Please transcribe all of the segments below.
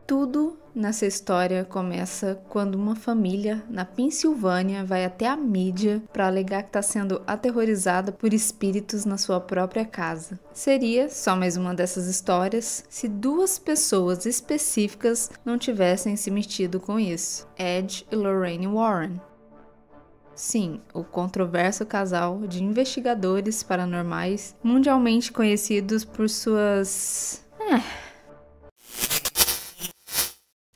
Tudo nessa história começa quando uma família na Pensilvânia vai até a mídia para alegar que está sendo aterrorizada por espíritos na sua própria casa. Seria só mais uma dessas histórias se duas pessoas específicas não tivessem se metido com isso: Ed e Lorraine Warren. Sim, o controverso casal de investigadores paranormais mundialmente conhecidos por suas...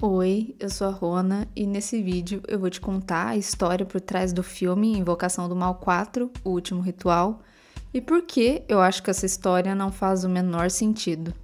Oi, eu sou a Rona e nesse vídeo eu vou te contar a história por trás do filme Invocação do Mal 4, O Último Ritual, e por que eu acho que essa história não faz o menor sentido.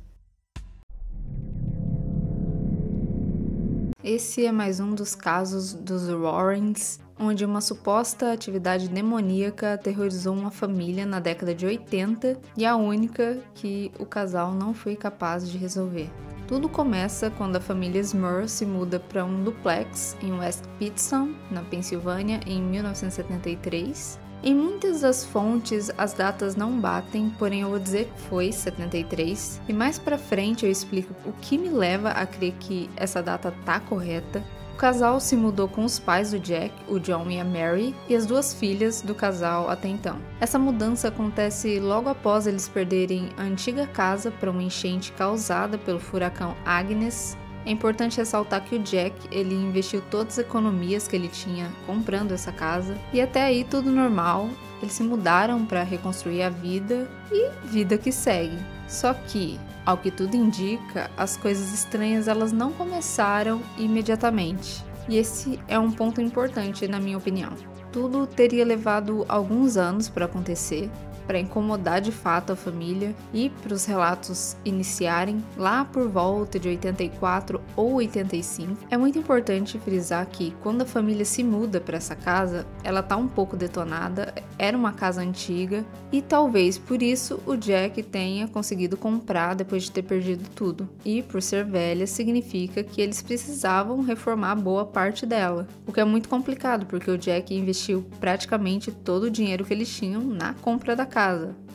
Esse é mais um dos casos dos Warrens, onde uma suposta atividade demoníaca aterrorizou uma família na década de 80 e a única que o casal não foi capaz de resolver. Tudo começa quando a família Smurr se muda para um duplex em West Pittston, na Pensilvânia, em 1973. Em muitas das fontes, as datas não batem, porém eu vou dizer que foi 73. E mais pra frente eu explico o que me leva a crer que essa data tá correta. O casal se mudou com os pais do Jack, o John e a Mary, e as duas filhas do casal até então. Essa mudança acontece logo após eles perderem a antiga casa para uma enchente causada pelo furacão Agnes. É importante ressaltar que o Jack, ele investiu todas as economias que ele tinha comprando essa casa, e até aí tudo normal. Eles se mudaram para reconstruir a vida e vida que segue. Só que, ao que tudo indica, as coisas estranhas elas não começaram imediatamente. E esse é um ponto importante na minha opinião. Tudo teria levado alguns anos para acontecer, para incomodar de fato a família e para os relatos iniciarem lá por volta de 84 ou 85. É muito importante frisar que quando a família se muda para essa casa, ela tá um pouco detonada, era uma casa antiga e talvez por isso o Jack tenha conseguido comprar depois de ter perdido tudo. E por ser velha, significa que eles precisavam reformar boa parte dela, o que é muito complicado porque o Jack investiu praticamente todo o dinheiro que eles tinham na compra da casa.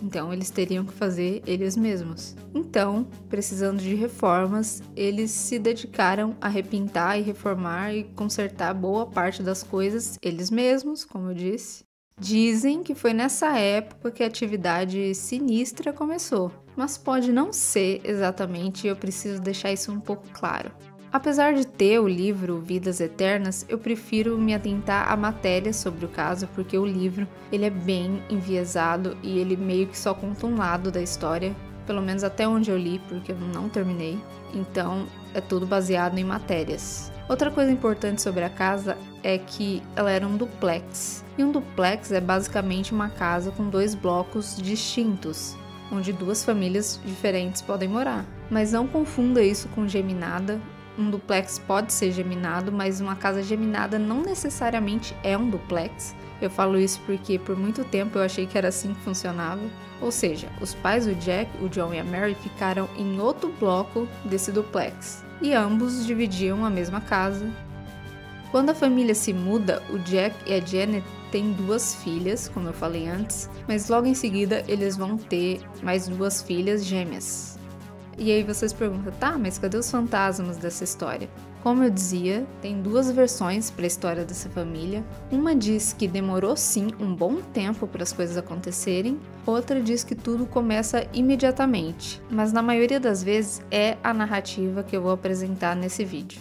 Então eles teriam que fazer eles mesmos. Então, precisando de reformas, eles se dedicaram a repintar e reformar e consertar boa parte das coisas eles mesmos, como eu disse. Dizem que foi nessa época que a atividade sinistra começou, mas pode não ser exatamente e eu preciso deixar isso um pouco claro. Apesar de ter o livro Vidas Eternas, eu prefiro me atentar à matéria sobre o caso, porque o livro ele é bem enviesado e ele meio que só conta um lado da história, pelo menos até onde eu li, porque eu não terminei. Então, é tudo baseado em matérias. Outra coisa importante sobre a casa é que ela era um duplex. E um duplex é basicamente uma casa com dois blocos distintos, onde duas famílias diferentes podem morar. Mas não confunda isso com geminada. Um duplex pode ser geminado, mas uma casa geminada não necessariamente é um duplex. Eu falo isso porque por muito tempo eu achei que era assim que funcionava. Ou seja, os pais do Jack, o John e a Mary ficaram em outro bloco desse duplex. E ambos dividiam a mesma casa. Quando a família se muda, o Jack e a Janet têm duas filhas, como eu falei antes, mas logo em seguida eles vão ter mais duas filhas gêmeas. E aí vocês perguntam, tá, mas cadê os fantasmas dessa história? Como eu dizia, tem duas versões para a história dessa família. Uma diz que demorou sim um bom tempo para as coisas acontecerem, outra diz que tudo começa imediatamente, mas na maioria das vezes é a narrativa que eu vou apresentar nesse vídeo.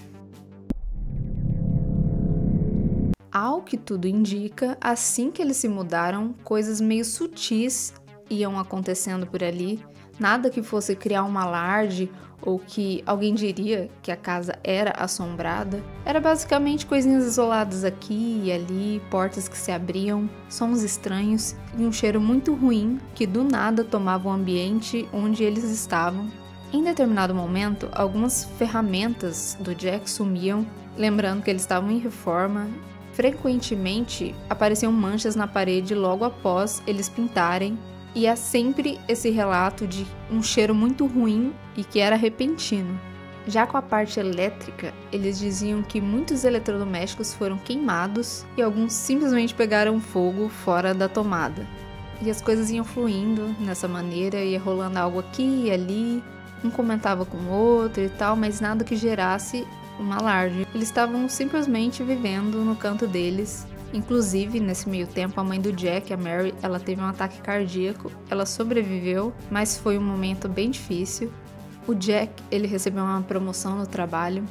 Ao que tudo indica, assim que eles se mudaram, coisas meio sutis iam acontecendo por ali, nada que fosse criar um alarde ou que alguém diria que a casa era assombrada. Era basicamente coisinhas isoladas aqui e ali, portas que se abriam, sons estranhos e um cheiro muito ruim que do nada tomava o ambiente onde eles estavam. Em determinado momento, algumas ferramentas do Jack sumiam, lembrando que eles estavam em reforma. Frequentemente, apareciam manchas na parede logo após eles pintarem. E há sempre esse relato de um cheiro muito ruim e que era repentino. Já com a parte elétrica, eles diziam que muitos eletrodomésticos foram queimados e alguns simplesmente pegaram fogo fora da tomada. E as coisas iam fluindo nessa maneira, ia rolando algo aqui e ali. um comentava com o outro e tal, mas nada que gerasse um alarde. Eles estavam simplesmente vivendo no canto deles. Inclusive, nesse meio tempo, a mãe do Jack, a Mary, ela teve um ataque cardíaco. Ela sobreviveu, mas foi um momento bem difícil. O Jack, ele recebeu uma promoção no trabalho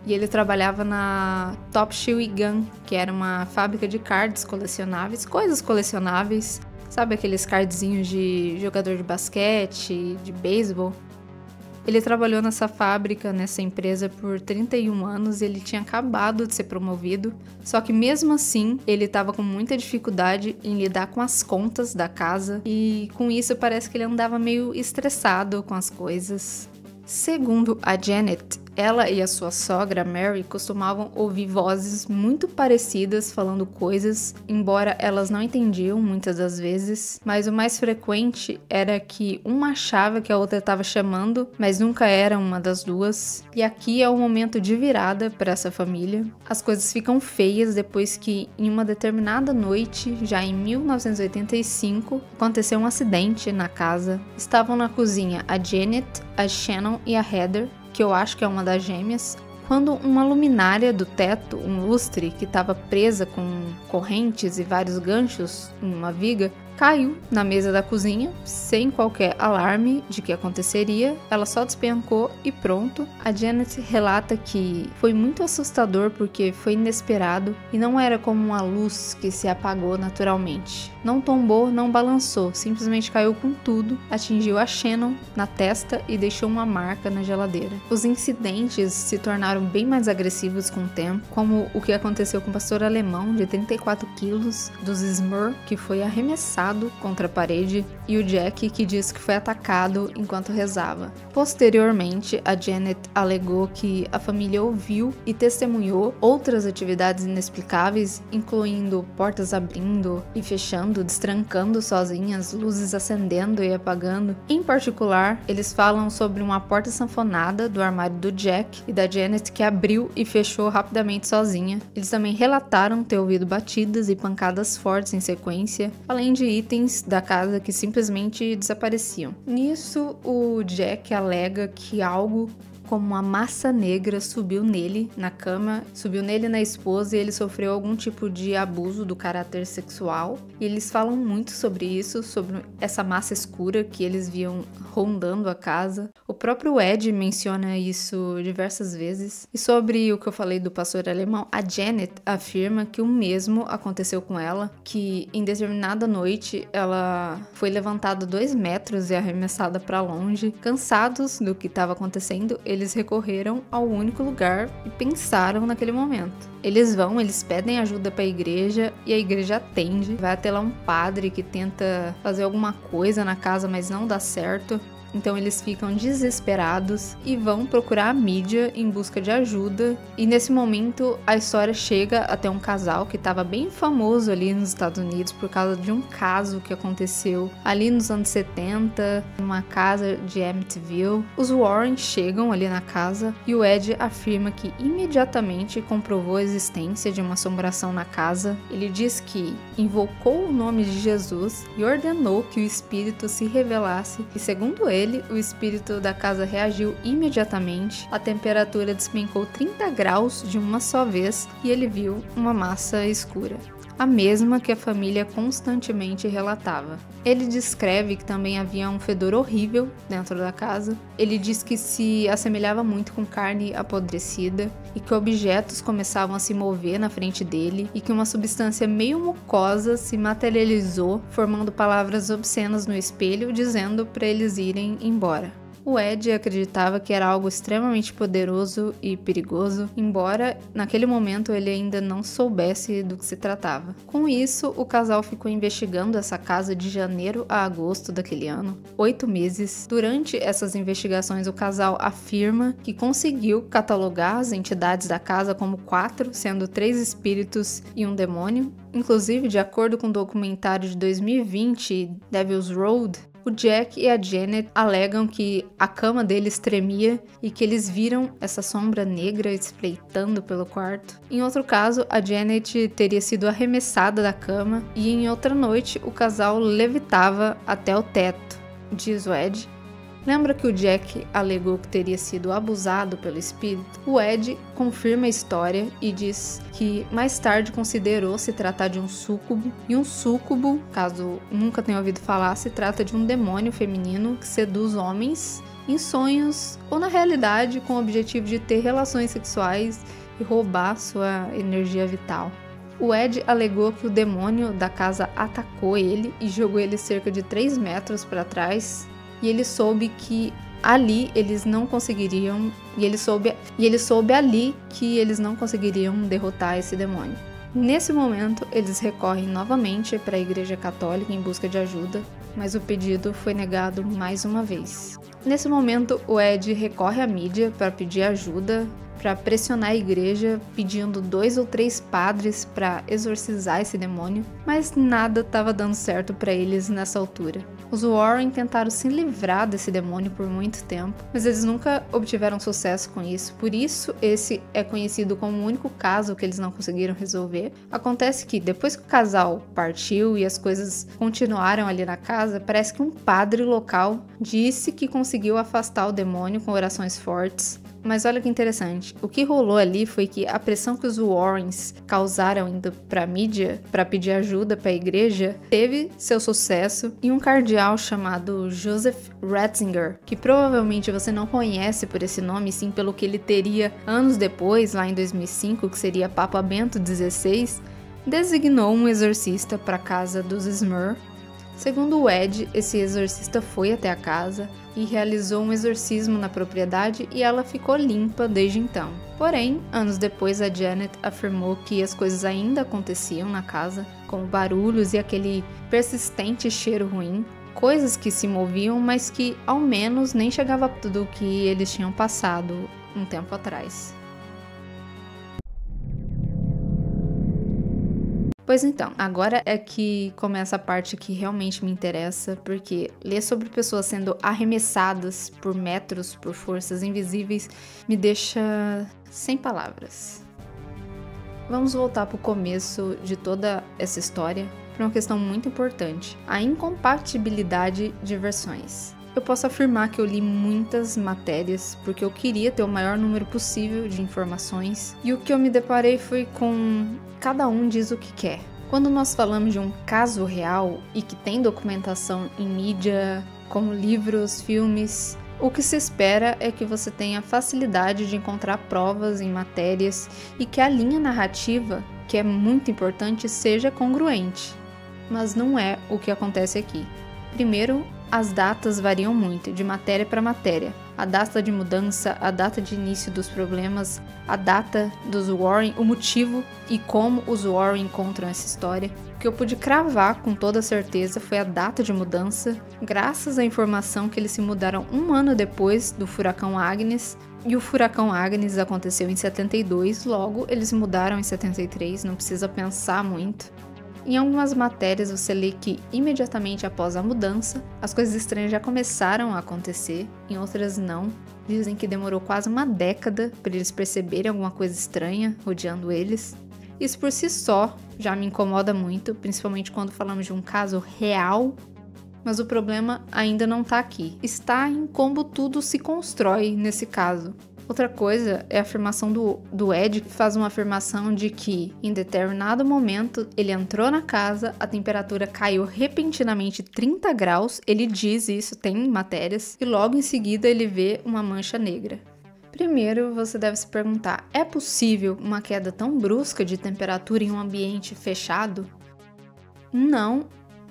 e ele trabalhava na Top Shoe Gun, que era uma fábrica de cards colecionáveis, coisas colecionáveis. Sabe aqueles cardzinhos de jogador de basquete, de beisebol? Ele trabalhou nessa fábrica, nessa empresa por 31 anos e ele tinha acabado de ser promovido. Só que mesmo assim, ele estava com muita dificuldade em lidar com as contas da casa e com isso parece que ele andava meio estressado com as coisas. Segundo a Janet, ela e a sua sogra, Mary, costumavam ouvir vozes muito parecidas falando coisas, embora elas não entendiam muitas das vezes, mas o mais frequente era que uma achava que a outra estava chamando, mas nunca era uma das duas. E aqui é o momento de virada para essa família. As coisas ficam feias depois que, em uma determinada noite, já em 1985, aconteceu um acidente na casa. Estavam na cozinha a Janet, a Shannon e a Heather, que eu acho que é uma das gêmeas, quando uma luminária do teto, um lustre que estava presa com correntes e vários ganchos em uma viga, caiu na mesa da cozinha, sem qualquer alarme de que aconteceria. Ela só despencou e pronto. A Janet relata que foi muito assustador porque foi inesperado e não era como uma luz que se apagou naturalmente. Não tombou, não balançou, simplesmente caiu com tudo, atingiu a Shannon na testa e deixou uma marca na geladeira. Os incidentes se tornaram bem mais agressivos com o tempo, como o que aconteceu com o pastor alemão de 34 quilos, dos Smurr, que foi arremessado contra a parede, e o Jack, que diz que foi atacado enquanto rezava. Posteriormente, a Janet alegou que a família ouviu e testemunhou outras atividades inexplicáveis, incluindo portas abrindo e fechando, destrancando sozinhas, luzes acendendo e apagando. Em particular, eles falam sobre uma porta sanfonada do armário do Jack e da Janet que abriu e fechou rapidamente sozinha. Eles também relataram ter ouvido batidas e pancadas fortes em sequência, além de itens da casa que simplesmente desapareciam. Nisso, o Jack alega que algo como uma massa negra subiu nele na cama, subiu nele e na esposa, e ele sofreu algum tipo de abuso do caráter sexual. E eles falam muito sobre isso, sobre essa massa escura que eles viam rondando a casa. O próprio Ed menciona isso diversas vezes. E sobre o que eu falei do pastor alemão, a Janet afirma que o mesmo aconteceu com ela, que em determinada noite ela foi levantada 2 metros e arremessada para longe. Cansados do que estava acontecendo, eles recorreram ao único lugar e pensaram naquele momento. Eles pedem ajuda para a igreja e a igreja atende. Vai até lá um padre que tenta fazer alguma coisa na casa, mas não dá certo. Então eles ficam desesperados e vão procurar a mídia em busca de ajuda. E nesse momento a história chega até um casal que estava bem famoso ali nos Estados Unidos por causa de um caso que aconteceu ali nos anos 70, numa casa de Amityville. Os Warren chegam ali na casa e o Ed afirma que imediatamente comprovou a existência de uma assombração na casa. Ele diz que invocou o nome de Jesus e ordenou que o espírito se revelasse e, segundo ele, o espírito da casa reagiu imediatamente, a temperatura despencou 30 graus de uma só vez e ele viu uma massa escura, a mesma que a família constantemente relatava. Ele descreve que também havia um fedor horrível dentro da casa. Ele diz que se assemelhava muito com carne apodrecida e que objetos começavam a se mover na frente dele e que uma substância meio mucosa se materializou, formando palavras obscenas no espelho, dizendo para eles irem embora. O Ed acreditava que era algo extremamente poderoso e perigoso, embora naquele momento ele ainda não soubesse do que se tratava. Com isso, o casal ficou investigando essa casa de janeiro a agosto daquele ano, 8 meses. Durante essas investigações, o casal afirma que conseguiu catalogar as entidades da casa como 4, sendo 3 espíritos e um demônio. Inclusive, de acordo com o documentário de 2020, Devil's Road, o Jack e a Janet alegam que a cama deles tremia e que eles viram essa sombra negra espreitando pelo quarto. Em outro caso, a Janet teria sido arremessada da cama e em outra noite o casal levitava até o teto, diz o Ed. Lembra que o Jack alegou que teria sido abusado pelo espírito? O Ed confirma a história e diz que mais tarde considerou se tratar de um súcubo, e um súcubo, caso nunca tenha ouvido falar, se trata de um demônio feminino que seduz homens em sonhos ou na realidade com o objetivo de ter relações sexuais e roubar sua energia vital. O Ed alegou que o demônio da casa atacou ele e jogou ele cerca de 3 metros para trás, e ele soube que ali eles não conseguiriam, e ele soube ali que eles não conseguiriam derrotar esse demônio. Nesse momento, eles recorrem novamente para a Igreja Católica em busca de ajuda, mas o pedido foi negado mais uma vez. Nesse momento, o Ed recorre à mídia para pedir ajuda, para pressionar a igreja, pedindo 2 ou 3 padres para exorcizar esse demônio, mas nada estava dando certo para eles nessa altura. Os Warren tentaram se livrar desse demônio por muito tempo, mas eles nunca obtiveram sucesso com isso, por isso esse é conhecido como o único caso que eles não conseguiram resolver. Acontece que depois que o casal partiu e as coisas continuaram ali na casa, parece que um padre local disse que conseguiu afastar o demônio com orações fortes. Mas olha que interessante, o que rolou ali foi que a pressão que os Warrens causaram indo pra mídia para pedir ajuda para a igreja teve seu sucesso, e um cardeal chamado Joseph Ratzinger, que provavelmente você não conhece por esse nome, sim pelo que ele teria anos depois, lá em 2005, que seria Papa Bento XVI, designou um exorcista para a casa dos Smurr. Segundo o Ed, esse exorcista foi até a casa e realizou um exorcismo na propriedade e ela ficou limpa desde então. Porém, anos depois, a Janet afirmou que as coisas ainda aconteciam na casa, como barulhos e aquele persistente cheiro ruim, coisas que se moviam, mas que ao menos nem chegava tudo o que eles tinham passado um tempo atrás. Pois então, agora é que começa a parte que realmente me interessa, porque ler sobre pessoas sendo arremessadas por metros por forças invisíveis me deixa sem palavras. Vamos voltar para o começo de toda essa história, para uma questão muito importante: a incompatibilidade de versões. Eu posso afirmar que eu li muitas matérias porque eu queria ter o maior número possível de informações, e o que eu me deparei foi com cada um diz o que quer. Quando nós falamos de um caso real e que tem documentação em mídia, como livros, filmes, o que se espera é que você tenha facilidade de encontrar provas em matérias e que a linha narrativa, que é muito importante, seja congruente. Mas não é o que acontece aqui. Primeiro, as datas variam muito, de matéria para matéria. A data de mudança, a data de início dos problemas, a data dos Warren, o motivo e como os Warren encontram essa história. O que eu pude cravar com toda certeza foi a data de mudança, graças à informação que eles se mudaram um ano depois do furacão Agnes, e o furacão Agnes aconteceu em 72, logo eles se mudaram em 73, não precisa pensar muito. Em algumas matérias você lê que imediatamente após a mudança, as coisas estranhas já começaram a acontecer, em outras não. Dizem que demorou quase uma década para eles perceberem alguma coisa estranha rodeando eles. Isso por si só já me incomoda muito, principalmente quando falamos de um caso real. Mas o problema ainda não está aqui. Está em como tudo se constrói nesse caso. Outra coisa é a afirmação do Ed, que faz uma afirmação de que, em determinado momento, ele entrou na casa, a temperatura caiu repentinamente 30 graus, ele diz isso, tem matérias, e logo em seguida ele vê uma mancha negra. Primeiro, você deve se perguntar, é possível uma queda tão brusca de temperatura em um ambiente fechado? Não.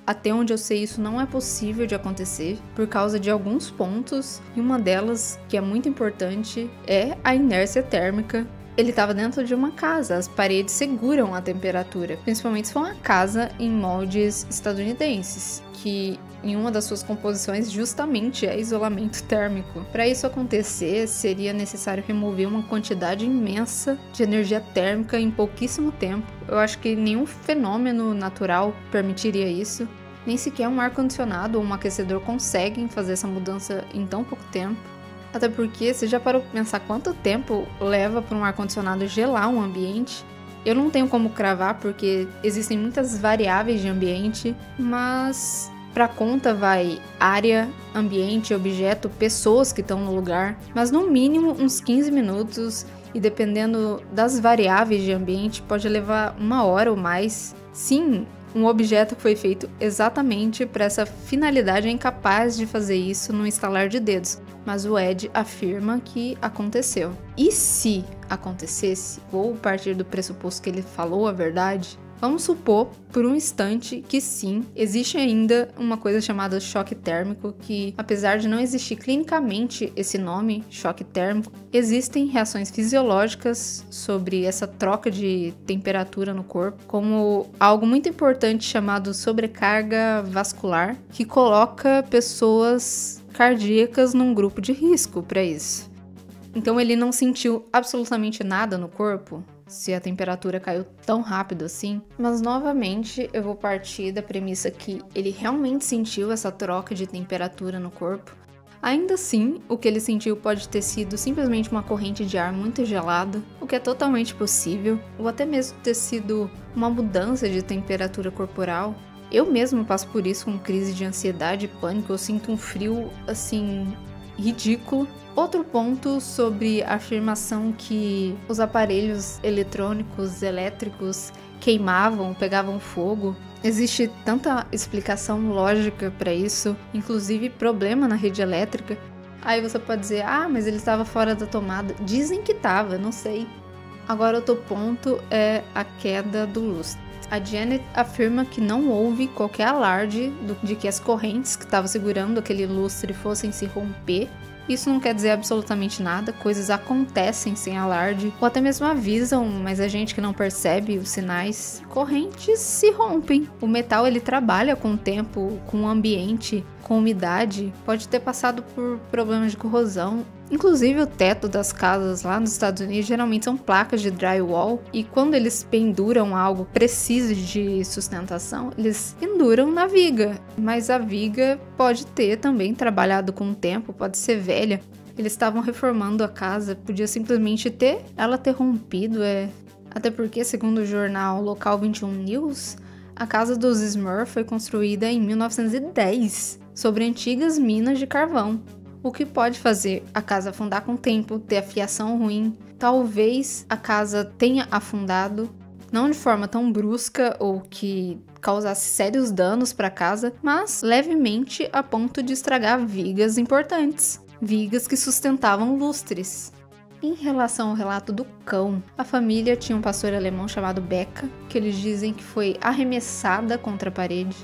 Até onde eu sei, isso não é possível de acontecer por causa de alguns pontos, e uma delas, que é muito importante, é a inércia térmica. Ele estava dentro de uma casa, as paredes seguram a temperatura, principalmente se for uma casa em moldes estadunidenses, que em uma das suas composições justamente é isolamento térmico. Para isso acontecer, seria necessário remover uma quantidade imensa de energia térmica em pouquíssimo tempo. Eu acho que nenhum fenômeno natural permitiria isso. Nem sequer um ar-condicionado ou um aquecedor conseguem fazer essa mudança em tão pouco tempo. Até porque, você já parou para pensar quanto tempo leva para um ar-condicionado gelar um ambiente? Eu não tenho como cravar porque existem muitas variáveis de ambiente, mas Pra conta vai área, ambiente, objeto, pessoas que estão no lugar, mas no mínimo uns 15 minutos e dependendo das variáveis de ambiente pode levar 1 hora ou mais. Sim, um objeto que foi feito exatamente para essa finalidade é incapaz de fazer isso no estalar de dedos, mas o Ed afirma que aconteceu. E se acontecesse, ou partir do pressuposto que ele falou a verdade, vamos supor por um instante que sim, existe ainda uma coisa chamada choque térmico, que apesar de não existir clinicamente esse nome, choque térmico, existem reações fisiológicas sobre essa troca de temperatura no corpo, como algo muito importante chamado sobrecarga vascular, que coloca pessoas cardíacas num grupo de risco para isso. Então ele não sentiu absolutamente nada no corpo, se a temperatura caiu tão rápido assim. Mas novamente eu vou partir da premissa que ele realmente sentiu essa troca de temperatura no corpo. Ainda assim, o que ele sentiu pode ter sido simplesmente uma corrente de ar muito gelada, o que é totalmente possível, ou até mesmo ter sido uma mudança de temperatura corporal. Eu mesmo passo por isso com crise de ansiedade e pânico, eu sinto um frio, assim, ridículo. Outro ponto sobre a afirmação que os aparelhos eletrônicos, elétricos queimavam, pegavam fogo. Existe tanta explicação lógica para isso, inclusive problema na rede elétrica. Aí você pode dizer, mas ele estava fora da tomada. Dizem que estava, não sei. Agora outro ponto é a queda do lustre. A Janet afirma que não houve qualquer alarde de que as correntes que estavam segurando aquele lustre fossem se romper. Isso não quer dizer absolutamente nada, coisas acontecem sem alarde, ou até mesmo avisam, mas a gente que não percebe os sinais, correntes se rompem. O metal ele trabalha com o tempo, com o ambiente, com umidade, pode ter passado por problemas de corrosão. Inclusive o teto das casas lá nos Estados Unidos geralmente são placas de drywall e quando eles penduram algo preciso de sustentação, eles penduram na viga. Mas a viga pode ter também trabalhado com o tempo, pode ser velha. Eles estavam reformando a casa, podia simplesmente ter rompido. Até porque, segundo o jornal Local 21 News, a casa dos Smurf foi construída em 1910 sobre antigas minas de carvão. O que pode fazer a casa afundar com o tempo, ter a fiação ruim. Talvez a casa tenha afundado, não de forma tão brusca ou que causasse sérios danos para a casa, mas levemente a ponto de estragar vigas importantes, vigas que sustentavam lustres. Em relação ao relato do cão, a família tinha um pastor alemão chamado Becca, que eles dizem que foi arremessada contra a parede.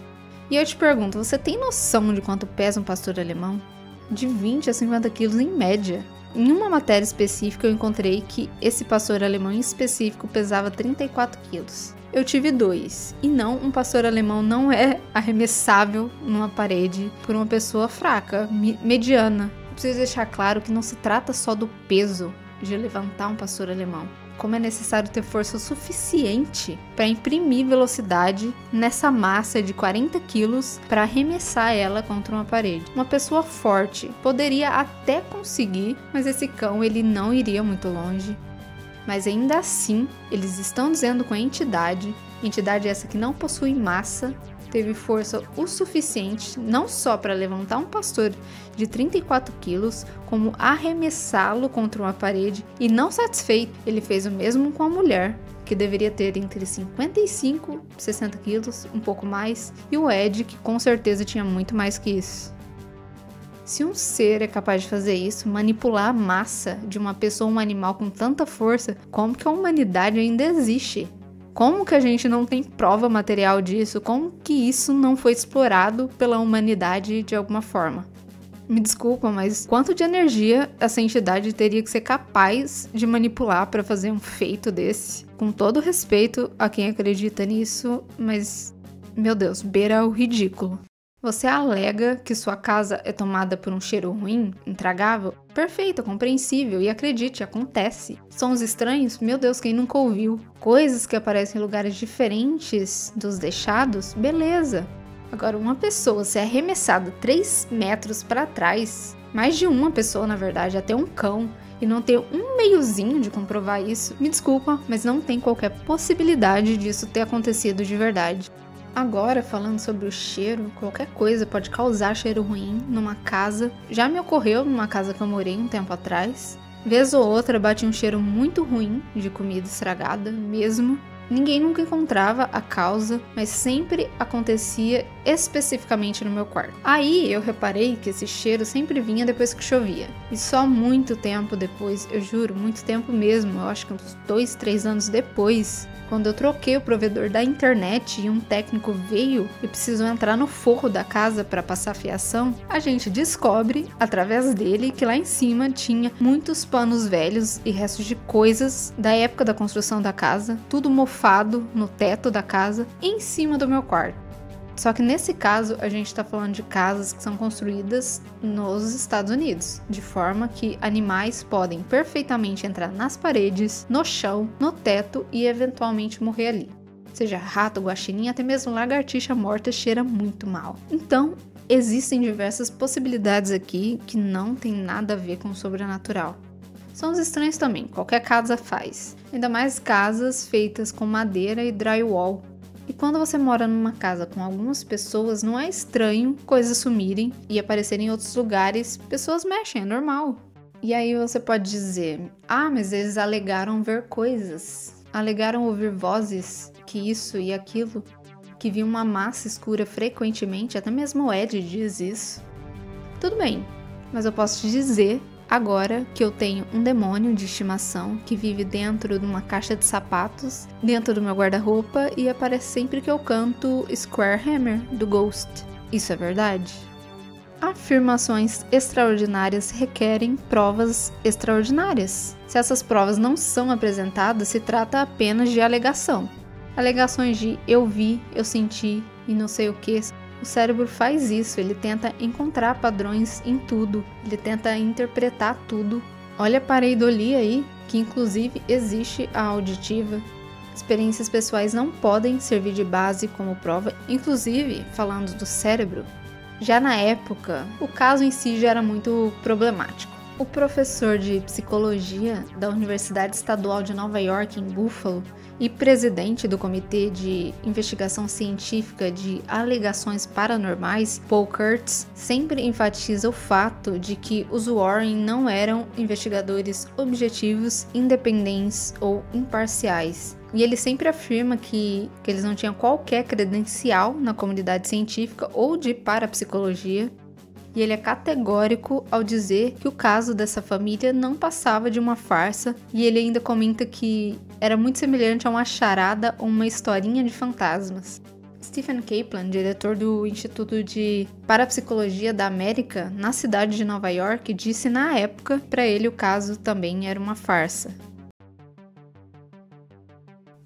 E eu te pergunto, você tem noção de quanto pesa um pastor alemão? De 20 a 50 quilos em média. Em uma matéria específica eu encontrei que esse pastor alemão em específico pesava 34 quilos. Eu tive 2, e não, um pastor alemão não é arremessável numa parede por uma pessoa fraca, mediana. Eu preciso deixar claro que não se trata só do peso de levantar um pastor alemão, como é necessário ter força suficiente para imprimir velocidade nessa massa de 40 quilos para arremessar ela contra uma parede. Uma pessoa forte poderia até conseguir, mas esse cão ele não iria muito longe. Mas ainda assim, eles estão dizendo com a entidade essa que não possui massa, teve força o suficiente não só para levantar um pastor de 34 quilos, como arremessá-lo contra uma parede, e não satisfeito, ele fez o mesmo com a mulher, que deveria ter entre 55 e 60 quilos, um pouco mais, e o Ed, que com certeza tinha muito mais que isso. Se um ser é capaz de fazer isso, manipular a massa de uma pessoa ou um animal com tanta força, como que a humanidade ainda existe? Como que a gente não tem prova material disso? Como que isso não foi explorado pela humanidade de alguma forma? Me desculpa, mas quanto de energia essa entidade teria que ser capaz de manipular para fazer um feito desse? Com todo respeito a quem acredita nisso, mas, meu Deus, beira o ridículo. Você alega que sua casa é tomada por um cheiro ruim, intragável? Perfeito, compreensível, e acredite, acontece. Sons estranhos? Meu Deus, quem nunca ouviu? Coisas que aparecem em lugares diferentes dos deixados? Beleza. Agora, uma pessoa ser arremessada 3 metros para trás, mais de uma pessoa na verdade, até um cão, e não ter um meiozinho de comprovar isso, me desculpa, mas não tem qualquer possibilidade disso ter acontecido de verdade. Agora, falando sobre o cheiro, qualquer coisa pode causar cheiro ruim numa casa. Já me ocorreu numa casa que eu morei um tempo atrás. Vez ou outra bate um cheiro muito ruim de comida estragada mesmo. Ninguém nunca encontrava a causa, mas sempre acontecia especificamente no meu quarto. Aí eu reparei que esse cheiro sempre vinha depois que chovia. E só muito tempo depois, eu juro, muito tempo mesmo, eu acho que uns 2, 3 anos depois, quando eu troquei o provedor da internet e um técnico veio e precisou entrar no forro da casa para passar fiação, a gente descobre, através dele, que lá em cima tinha muitos panos velhos e restos de coisas da época da construção da casa, tudo mofado no teto da casa, em cima do meu quarto. Só que nesse caso, a gente está falando de casas que são construídas nos Estados Unidos, de forma que animais podem perfeitamente entrar nas paredes, no chão, no teto e eventualmente morrer ali. Seja rato, guaxinim, até mesmo lagartixa morta cheira muito mal. Então, existem diversas possibilidades aqui que não tem nada a ver com o sobrenatural. Sons estranhos também, qualquer casa faz. Ainda mais casas feitas com madeira e drywall. E quando você mora numa casa com algumas pessoas, não é estranho coisas sumirem e aparecerem em outros lugares, pessoas mexem, é normal. E aí você pode dizer, mas eles alegaram ver coisas, alegaram ouvir vozes, que isso e aquilo, que viam uma massa escura frequentemente, até mesmo o Ed diz isso. Tudo bem, mas eu posso te dizer agora que eu tenho um demônio de estimação que vive dentro de uma caixa de sapatos, dentro do meu guarda-roupa e aparece sempre que eu canto Square Hammer, do Ghost. Isso é verdade? Afirmações extraordinárias requerem provas extraordinárias. Se essas provas não são apresentadas, se trata apenas de alegação. Alegações de eu vi, eu senti e não sei o que. O cérebro faz isso, ele tenta encontrar padrões em tudo, ele tenta interpretar tudo. Olha a pareidolia aí, que inclusive existe a auditiva. Experiências pessoais não podem servir de base como prova, inclusive falando do cérebro. Já na época, o caso em si já era muito problemático. O professor de psicologia da Universidade Estadual de Nova York, em Buffalo, e presidente do Comitê de Investigação Científica de Alegações Paranormais, Paul Kurtz, sempre enfatiza o fato de que os Warren não eram investigadores objetivos, independentes ou imparciais. E ele sempre afirma que eles não tinham qualquer credencial na comunidade científica ou de parapsicologia. E ele é categórico ao dizer que o caso dessa família não passava de uma farsa, e ele ainda comenta que era muito semelhante a uma charada ou uma historinha de fantasmas. Stephen Kaplan, diretor do Instituto de Parapsicologia da América na cidade de Nova York, disse na época para ele o caso também era uma farsa.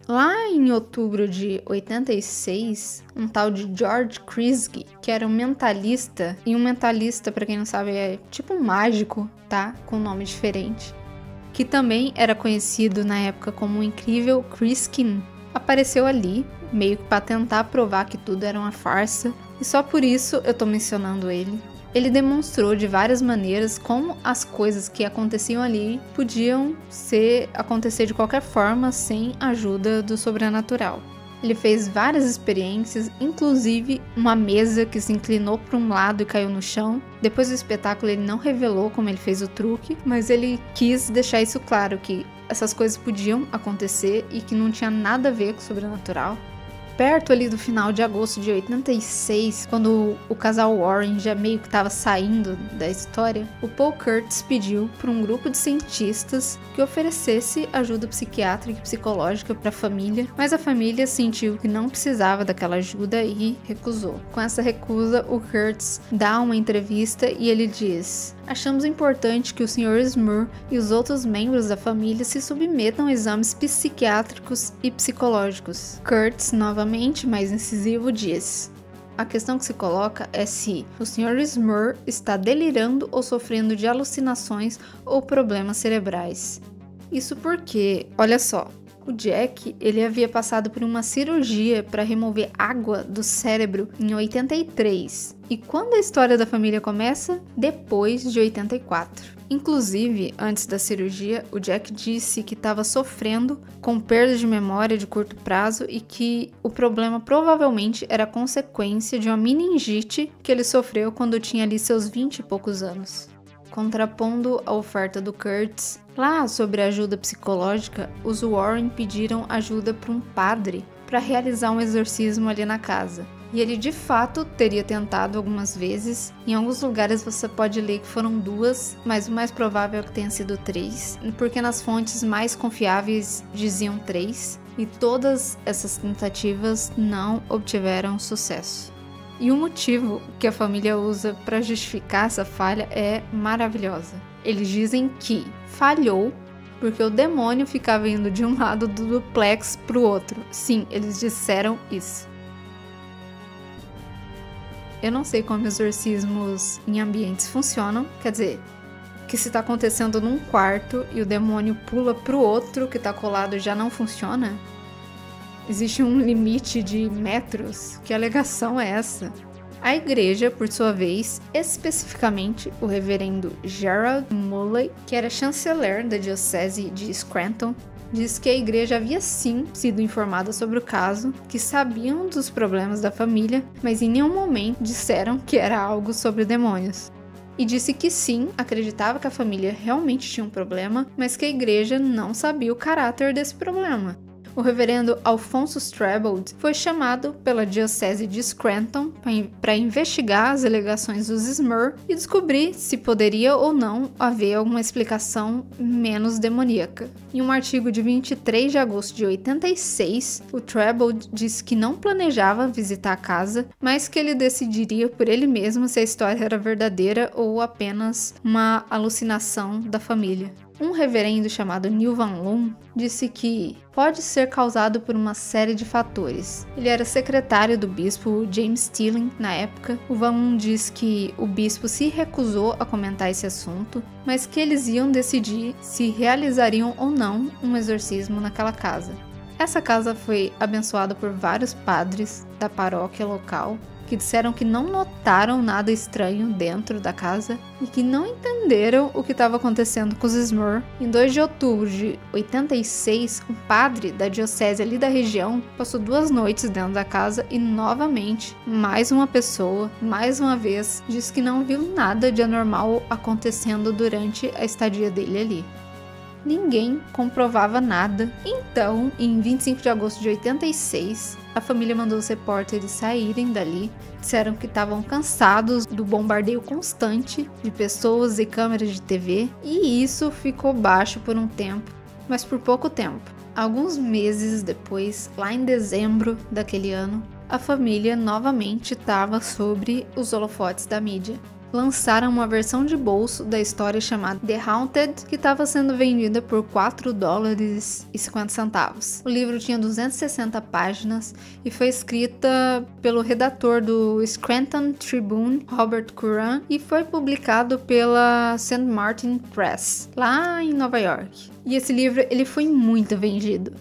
Lá em outubro de 86, um tal de George Kresge, que era um mentalista, e um mentalista, para quem não sabe, é tipo um mágico, tá? Com um nome diferente, que também era conhecido na época como o incrível Kreskin, apareceu ali, meio que para tentar provar que tudo era uma farsa, e só por isso eu tô mencionando ele. Ele demonstrou de várias maneiras como as coisas que aconteciam ali podiam acontecer de qualquer forma sem a ajuda do sobrenatural. Ele fez várias experiências, inclusive uma mesa que se inclinou para um lado e caiu no chão. Depois do espetáculo ele não revelou como ele fez o truque, mas ele quis deixar isso claro, que essas coisas podiam acontecer e que não tinha nada a ver com o sobrenatural. Perto ali do final de agosto de 86, quando o casal Warren já meio que estava saindo da história, o Paul Kurtz pediu para um grupo de cientistas que oferecesse ajuda psiquiátrica e psicológica para a família, mas a família sentiu que não precisava daquela ajuda e recusou. Com essa recusa, o Kurtz dá uma entrevista e ele diz: "Achamos importante que o Sr. Smur e os outros membros da família se submetam a exames psiquiátricos e psicológicos." Kurtz, novamente mais incisivo, diz: "A questão que se coloca é se o Sr. Smur está delirando ou sofrendo de alucinações ou problemas cerebrais." Isso porque, olha só, O Jack, ele havia passado por uma cirurgia para remover água do cérebro em 83. E quando a história da família começa? Depois de 84. Inclusive, antes da cirurgia, o Jack disse que estava sofrendo com perda de memória de curto prazo e que o problema provavelmente era consequência de uma meningite que ele sofreu quando tinha ali seus 20 e poucos anos. Contrapondo a oferta do Kurtz, lá sobre ajuda psicológica, os Warren pediram ajuda para um padre para realizar um exorcismo ali na casa. E ele de fato teria tentado algumas vezes. Em alguns lugares você pode ler que foram 2, mas o mais provável é que tenha sido 3, porque nas fontes mais confiáveis diziam 3, e todas essas tentativas não obtiveram sucesso. E o motivo que a família usa para justificar essa falha é maravilhosa. Eles dizem que falhou porque o demônio ficava indo de um lado do duplex para o outro. Sim, eles disseram isso. Eu não sei como exorcismos em ambientes funcionam, quer dizer, que se está acontecendo num quarto e o demônio pula para o outro que está colado já não funciona? Existe um limite de metros? Que alegação é essa? A igreja, por sua vez, especificamente o reverendo Gerald Mulley, que era chanceler da diocese de Scranton, diz que a igreja havia sim sido informada sobre o caso, que sabiam dos problemas da família, mas em nenhum momento disseram que era algo sobre demônios. E disse que sim, acreditava que a família realmente tinha um problema, mas que a igreja não sabia o caráter desse problema. O reverendo Alphonso Strebold foi chamado pela diocese de Scranton para investigar as alegações dos Smurr e descobrir se poderia ou não haver alguma explicação menos demoníaca. Em um artigo de 23 de agosto de 86, o Strebold disse que não planejava visitar a casa, mas que ele decidiria por ele mesmo se a história era verdadeira ou apenas uma alucinação da família. Um reverendo chamado Neil Van Loon disse que pode ser causado por uma série de fatores. Ele era secretário do bispo James Stilling na época. O Van Loon diz que o bispo se recusou a comentar esse assunto, mas que eles iam decidir se realizariam ou não um exorcismo naquela casa. Essa casa foi abençoada por vários padres da paróquia local, que disseram que não notaram nada estranho dentro da casa e que não entenderam o que estava acontecendo com os Smurr. Em 2 de outubro de 86, um padre da diocese ali da região passou 2 noites dentro da casa e novamente, mais uma pessoa, mais uma vez, disse que não viu nada de anormal acontecendo durante a estadia dele ali. Ninguém comprovava nada. Então, em 25 de agosto de 86, a família mandou os repórteres saírem dali. Disseram que estavam cansados do bombardeio constante de pessoas e câmeras de TV. E isso ficou baixo por um tempo, mas por pouco tempo. Alguns meses depois, lá em dezembro daquele ano, a família novamente estava sobre os holofotes da mídia. Lançaram uma versão de bolso da história chamada The Haunted, que estava sendo vendida por $4,50. O livro tinha 260 páginas e foi escrita pelo redator do Scranton Tribune, Robert Curran, e foi publicado pela St. Martin Press, lá em Nova York. E esse livro ele foi muito vendido.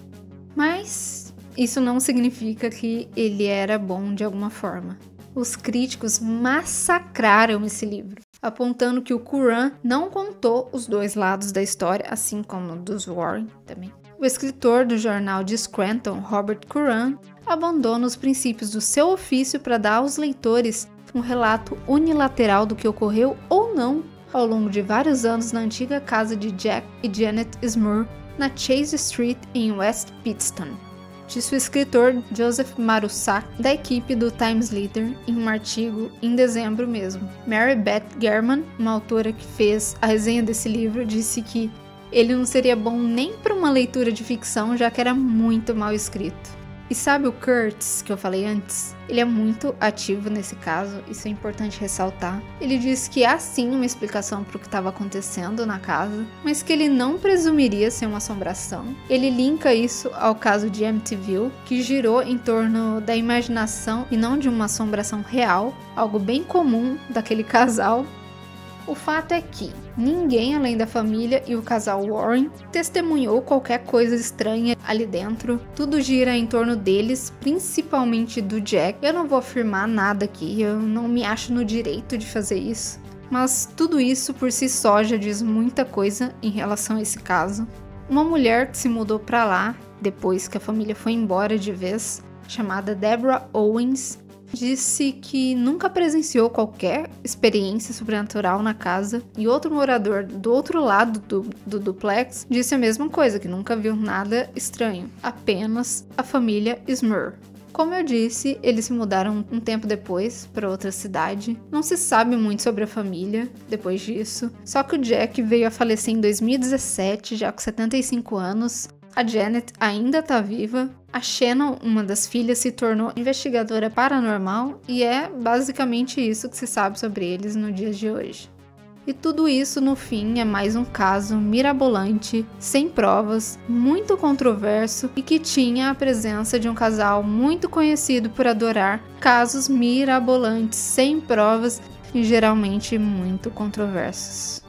Mas isso não significa que ele era bom de alguma forma. Os críticos massacraram esse livro, apontando que o Curran não contou os 2 lados da história, assim como dos Warren também. O escritor do jornal de Scranton, Robert Curran, abandona os princípios do seu ofício para dar aos leitores um relato unilateral do que ocorreu ou não ao longo de vários anos na antiga casa de Jack e Janet Smurr, na Chase Street, em West Pittston. Disse o escritor Joseph Marussak, da equipe do Times Leader, em um artigo em dezembro mesmo. Mary Beth German, uma autora que fez a resenha desse livro, disse que ele não seria bom nem para uma leitura de ficção, já que era muito mal escrito. E sabe o Kurtz, que eu falei antes? Ele é muito ativo nesse caso, isso é importante ressaltar. Ele diz que há sim uma explicação para o que estava acontecendo na casa, mas que ele não presumiria ser uma assombração. Ele linka isso ao caso de Amityville, que girou em torno da imaginação e não de uma assombração real, algo bem comum daquele casal. O fato é que ninguém além da família e o casal Warren testemunhou qualquer coisa estranha ali dentro. Tudo gira em torno deles, principalmente do Jack. Eu não vou afirmar nada aqui, eu não me acho no direito de fazer isso. Mas tudo isso por si só já diz muita coisa em relação a esse caso. Uma mulher que se mudou para lá, depois que a família foi embora de vez, chamada Deborah Owens, disse que nunca presenciou qualquer experiência sobrenatural na casa, e outro morador do outro lado do duplex disse a mesma coisa, que nunca viu nada estranho, apenas a família Smurr. Como eu disse, eles se mudaram um tempo depois para outra cidade. Não se sabe muito sobre a família depois disso, só que o Jack veio a falecer em 2017, já com 75 anos. A Janet ainda tá viva. A Shannon, uma das filhas, se tornou investigadora paranormal e é basicamente isso que se sabe sobre eles no dia de hoje. E tudo isso, no fim, é mais um caso mirabolante, sem provas, muito controverso e que tinha a presença de um casal muito conhecido por adorar casos mirabolantes, sem provas e geralmente muito controversos.